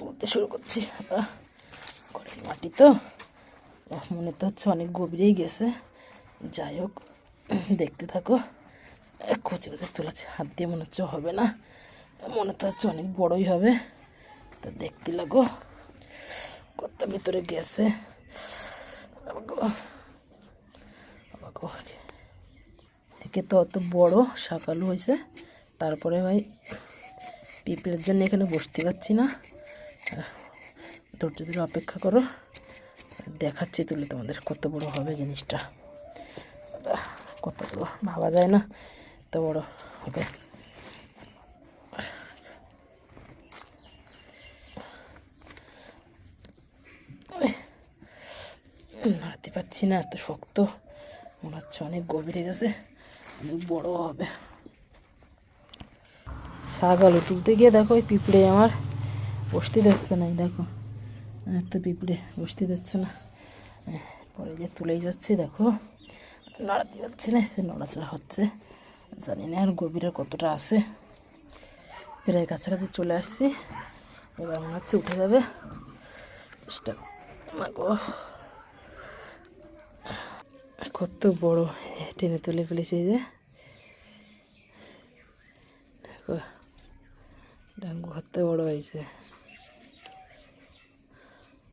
তুলতে শুরু করছি। ঘরের মাটি তো মনে তো হচ্ছে অনেক গভীরেই গেছে। যাই হোক, দেখতে থাকো। কচি কচি তুলেছে, হাত দিয়ে মনে হচ্ছে হবে না, মনে তো হচ্ছে অনেক বড়ই হবে। তো দেখতে লাগো কত ভিতরে গেছে। একে তো অত বড় শাকালু হয়েছে। তারপরে ভাই পিঁপড়ের জন্য এখানে বসতে পারছি না। ধৈর্য ধরে অপেক্ষা করো, দেখাচ্ছি তুলে তোমাদের কত বড় হবে জিনিসটা। কত বড় ভাবা যায় না, এত বড় হবে। নাড়তে পারছি না, এত শক্ত মনে হচ্ছে, অনেক গভীরে গেছে, অনেক বড় হবে। শাক আলু তুলতে গিয়ে দেখো ওই পিঁপড়ে আমার বসতে দিচ্ছে না। দেখো এত পিঁপড়ে বসতে দিচ্ছে না। পরে যে তুলেই যাচ্ছে, দেখো নাড়াতে পারছি না, নড়াচড়া হচ্ছে। জানি না আর গভীরে কতটা আছে। প্রায় কাছাকাছি চলে আসছি, এবার মনে হচ্ছে উঠে যাবে। চেষ্টা কত বড় টেনে তুলে ফেলেছে। এই যে দেখো ডাঙ্গু কত বড় হয়েছে।